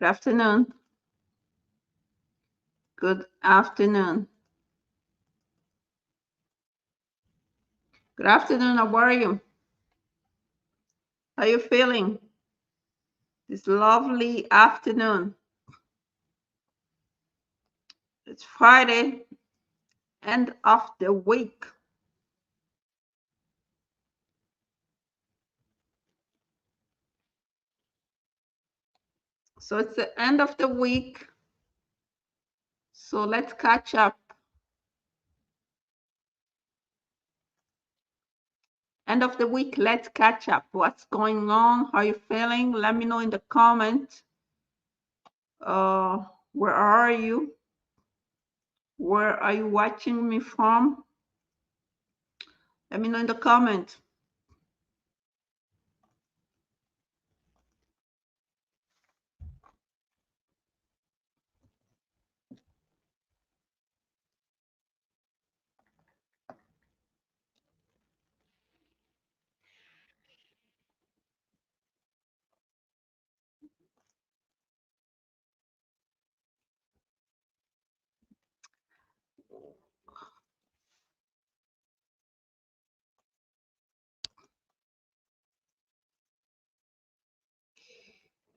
Good afternoon. Good afternoon. Good afternoon. How are you? How are you feeling this lovely afternoon? It's Friday, end of the week. So it's the end of the week. So let's catch up. End of the week, let's catch up. What's going on? How are you feeling? Let me know in the comment. Where are you? Where are you watching me from? Let me know in the comment.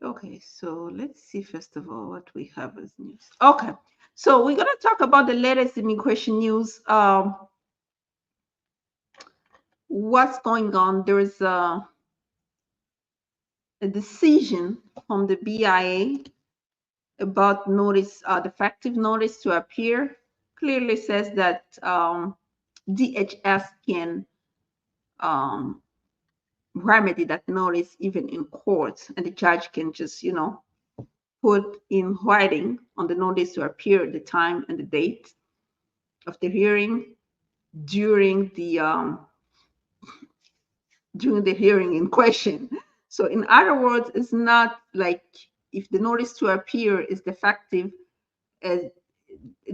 Okay, so let's see first of all what we have as news. Okay, so we're gonna talk about the latest immigration news. What's going on? There is a decision from the BIA about notice, defective notice to appear. Clearly says that DHS can um, remedy that notice even in court, and the judge can just, put in writing on the notice to appear the time and the date of the hearing during the hearing in question. So in other words, it's not like if the notice to appear is defective, it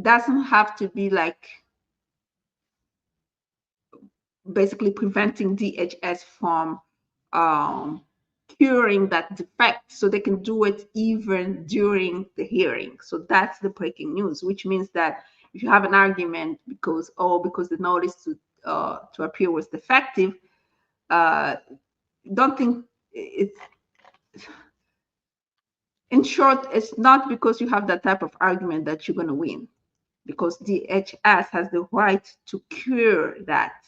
doesn't have to be like basically preventing DHS from um, curing that defect, so they can do it even during the hearing. So that's the breaking news, which means that if you have an argument because the notice to appear was defective, don't think it's, in short, it's not because you have that type of argument that you're going to win, because DHS has the right to cure that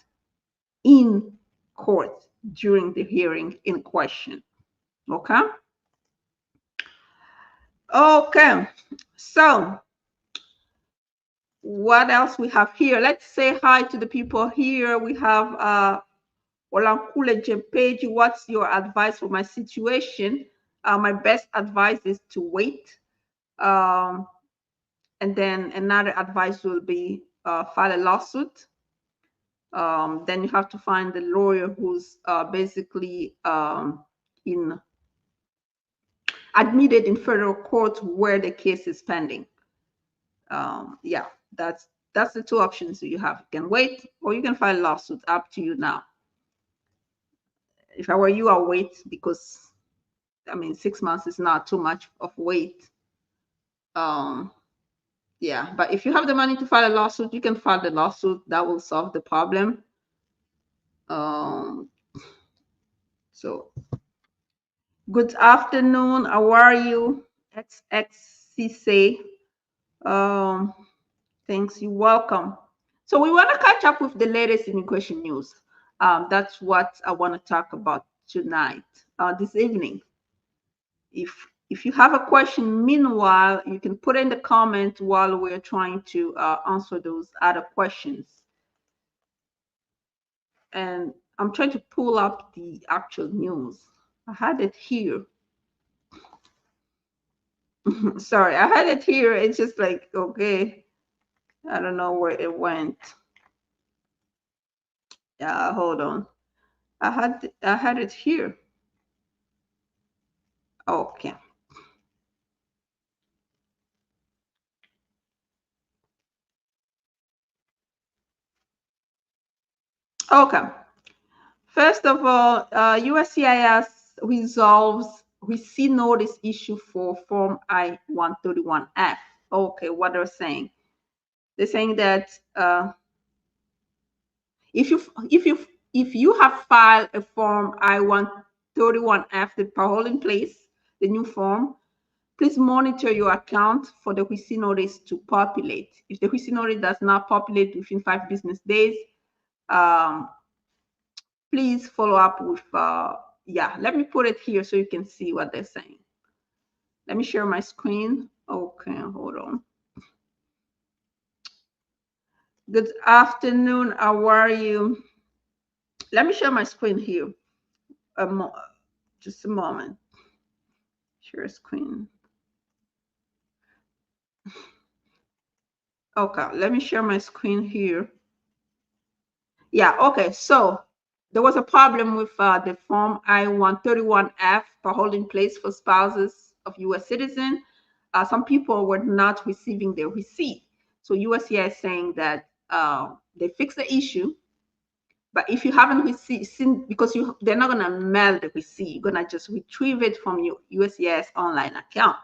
in court during the hearing in question. Okay. Okay. So what else we have here? Let's say hi to the people here. We have Olankule Jepeji. What's your advice for my situation? My best advice is to wait. And then another advice will be file a lawsuit. Then you have to find the lawyer who's basically admitted in federal court where the case is pending. Yeah, that's the two options you have. You can wait or you can file a lawsuit. Up to you now. If I were you, I'll wait, because I mean 6 months is not too much of wait. Yeah, but if you have the money to file a lawsuit, you can file the lawsuit. That will solve the problem. So good afternoon. How are you? XXCC. Thanks. You're welcome. So we want to catch up with the latest immigration news. That's what I want to talk about tonight, this evening. If you have a question, meanwhile, you can put in the comment while we're trying to answer those other questions. And I'm trying to pull up the actual news. I had it here. Sorry, I had it here. It's just like, okay, I don't know where it went. Yeah, hold on. I had it here. Okay. Okay. First of all, USCIS resolves receipt notice issue for Form I-131F. Okay, what they're saying. They're saying that if you have filed a Form I-131F, the parole in place, the new form, please monitor your account for the receipt notice to populate. If the receipt notice does not populate within 5 business days, please follow up with, yeah, let me put it here so you can see what they're saying. Let me share my screen. Okay, hold on. Good afternoon, how are you? Let me share my screen here. Just a moment. Share screen. Okay, let me share my screen here. Yeah, okay, so there was a problem with the Form I-131F parole in place for spouses of U.S. citizens. Some people were not receiving their receipt. So USCIS is saying that they fixed the issue, but if you haven't received, because they're not gonna mail the receipt, you're gonna just retrieve it from your USCIS online account.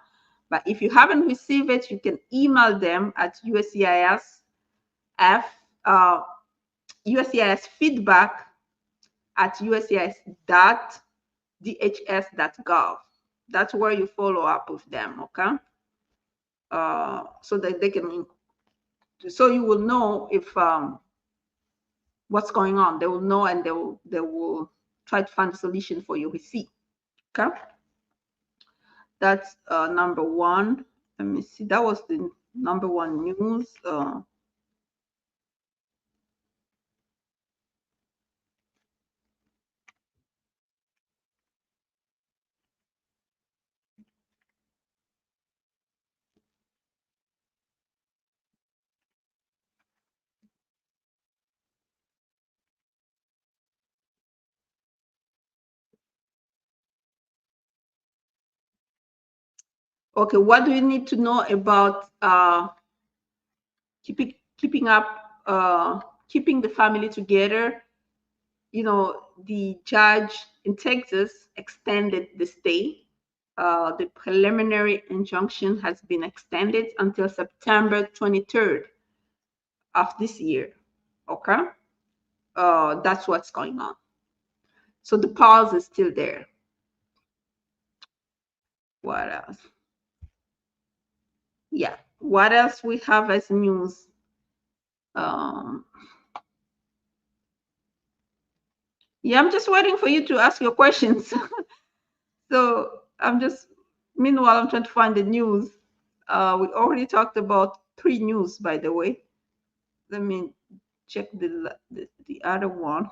But if you haven't received it, you can email them at USCIS feedback at uscis.dhs.gov. That's where you follow up with them, okay? So that they can, so you will know if what's going on. They will know, and they will try to find a solution for your receipt. Okay, that's number one. Let me see. That was the number one news. Okay, what do you need to know about keeping the family together? You know, the judge in Texas extended the stay. The preliminary injunction has been extended until September 23rd of this year. Okay, that's what's going on. So the pause is still there. What else? Yeah, what else we have as news? Yeah, I'm just waiting for you to ask your questions. So meanwhile, I'm trying to find the news. We already talked about 3 news, by the way. Let me check the other one.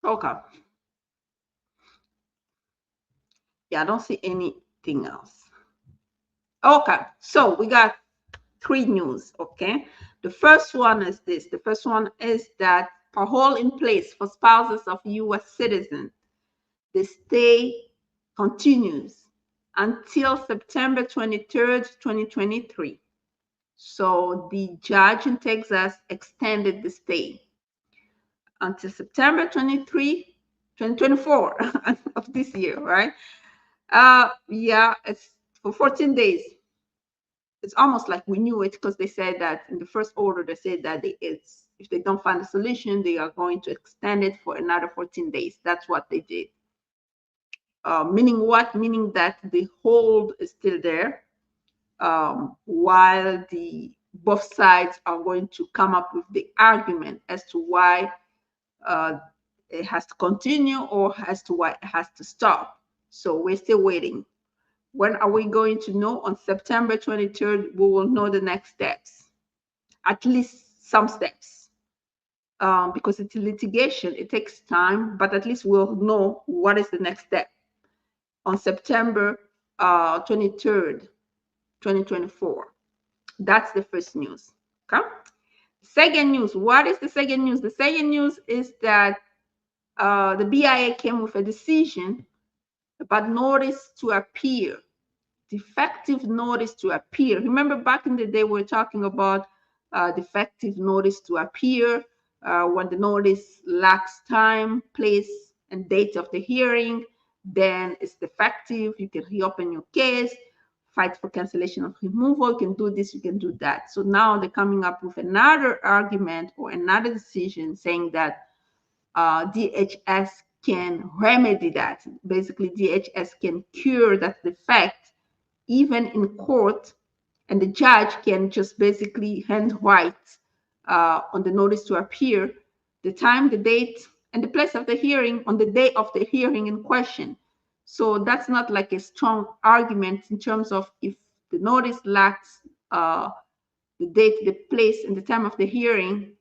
Okay. Yeah, I don't see anything else. Okay, so we got 3 news. Okay, the first one is this. The first one is that parole in place for spouses of U.S. citizens. The stay continues until September 23rd, 2023. So the judge in Texas extended the stay until September 23, 2024 of this year, right? Yeah, it's for 14 days. It's almost like we knew it, because they said that in the first order, they said that if they don't find a solution, they are going to extend it for another 14 days. That's what they did. Meaning what? Meaning that the hold is still there, while both sides are going to come up with the argument as to why it has to continue, or as to why it has to stop. So we're still waiting. When are we going to know? On September 23rd, we will know the next steps, at least some steps. Because it's litigation, it takes time, but at least we'll know what is the next step on September 23rd, 2024. That's the first news. Okay. Second news. What is the second news? The second news is that the BIA came with a decision about notice to appear, defective notice to appear. Remember back in the day, we were talking about defective notice to appear when the notice lacks time, place, and date of the hearing, then it's defective. You can reopen your case, fight for cancellation of removal. You can do this, you can do that. So now they're coming up with another argument or another decision saying that DHS can remedy that. Basically, DHS can cure that defect even in court, and the judge can just basically handwrite on the notice to appear the time, the date, and the place of the hearing on the day of the hearing in question. So that's not like a strong argument in terms of if the notice lacks the date, the place, and the time of the hearing.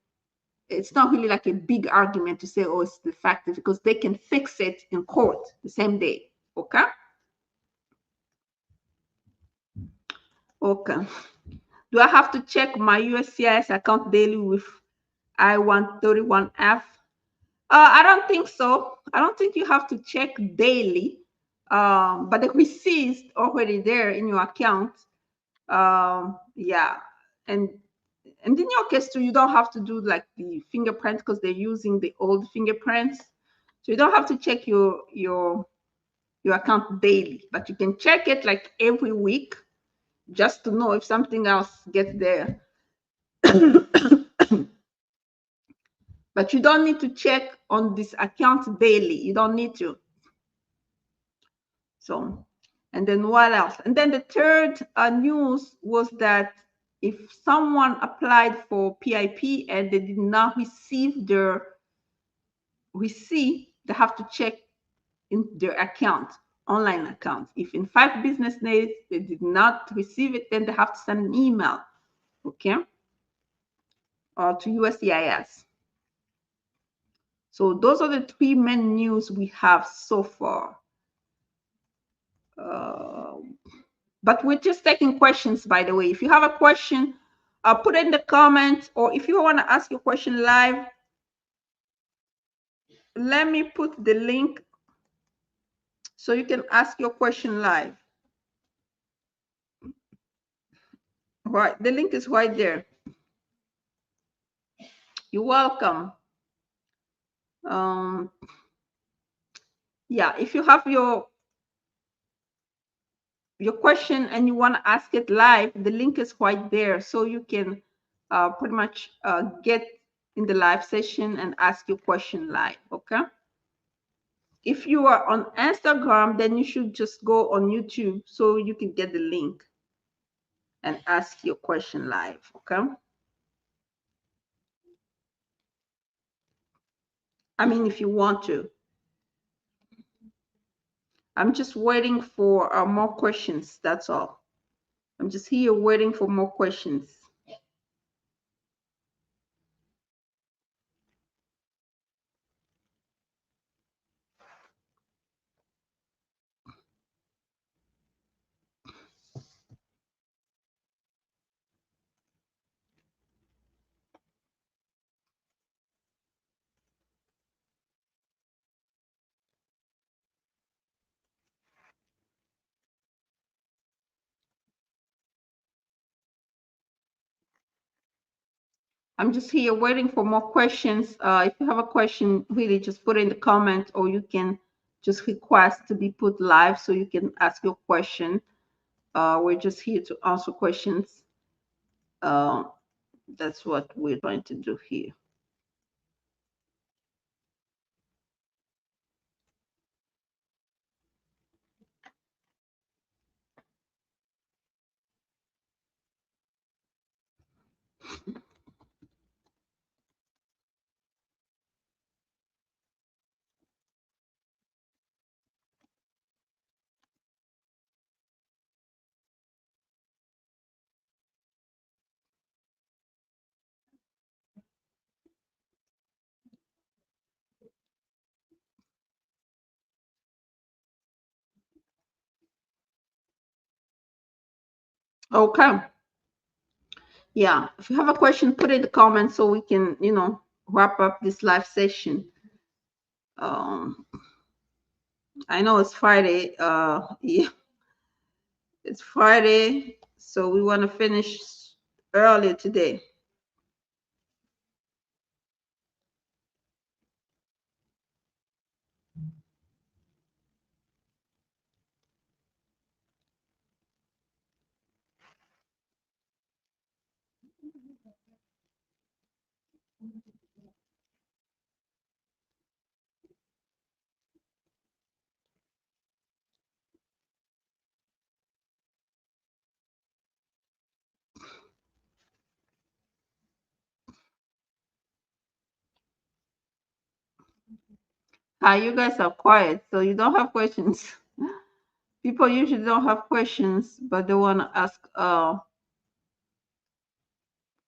It's not really like a big argument to say, oh, it's defective, because they can fix it in court the same day. Okay. Okay. Do I have to check my USCIS account daily with I-131F? I don't think so. I don't think you have to check daily, but the receipt is already there in your account. Yeah, and in your case too, you don't have to do like the fingerprint because they're using the old fingerprints, so you don't have to check your account daily, but you can check it like every week just to know if something else gets there. But you don't need to check on this account daily. You don't need to. So, and then what else? And then the third news was that if someone applied for PIP and they did not receive their receipt, they have to check in their account, online account. If in 5 business days they did not receive it, then they have to send an email, okay, to USCIS. So those are the 3 main news we have so far. But we're just taking questions, by the way. If you have a question, put it in the comments, or if you want to ask your question live, let me put the link so you can ask your question live. Right, the link is right there. You're welcome. Yeah, if you have your question and you want to ask it live, the link is right there, so you can pretty much get in the live session and ask your question live. Okay. If you are on Instagram, then you should just go on YouTube so you can get the link and ask your question live. Okay. I mean, if you want to. I'm just waiting for more questions. That's all. I'm just here waiting for more questions. I'm just here waiting for more questions. If you have a question, really just put it in the comment, or you can just request to be put live so you can ask your question. We're just here to answer questions. That's what we're trying to do here. Okay. Yeah. If you have a question, put it in the comments so we can, wrap up this live session. Um, I know it's Friday. Yeah, it's Friday, so we want to finish early today. Hi, you guys are quiet, so you don't have questions. People usually don't have questions, but they want to ask a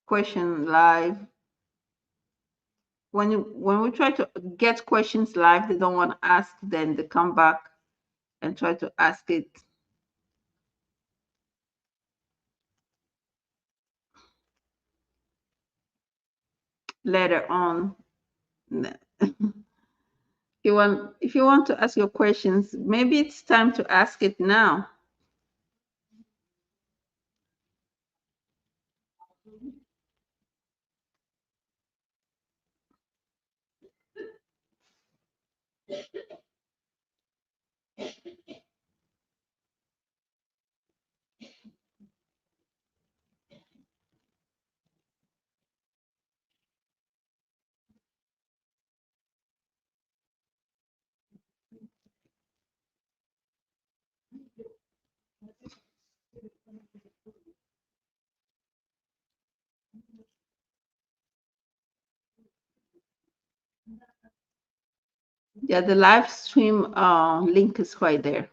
question live. When we try to get questions live, they don't want to ask. Then they come back and try to ask it later on. If you want to ask your questions, maybe it's time to ask it now. Yeah, the live stream link is right there.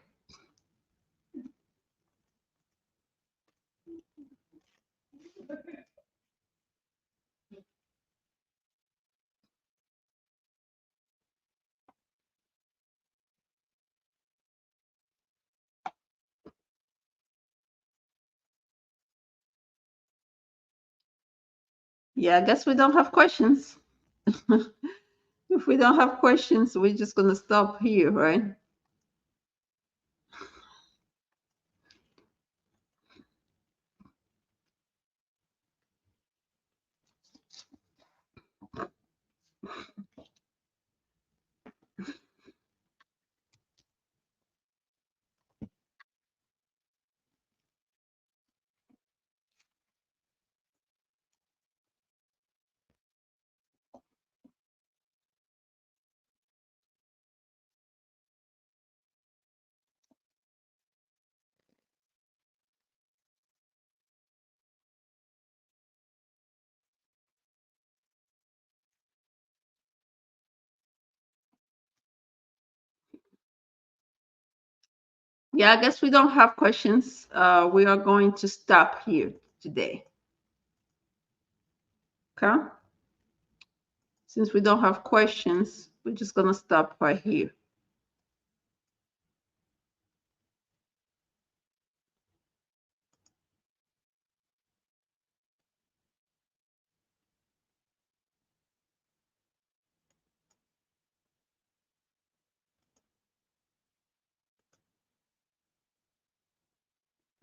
Yeah, I guess we don't have questions. If we don't have questions, we're just gonna stop here, right? Yeah, I guess we don't have questions. We are going to stop here today. Okay? Since we don't have questions, we're just gonna stop right here.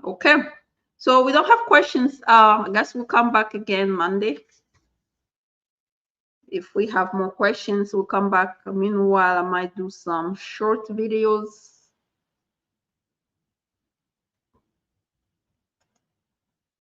Okay. So we don't have questions. I guess we'll come back again Monday. If we have more questions, we'll come back. Meanwhile, I might do some short videos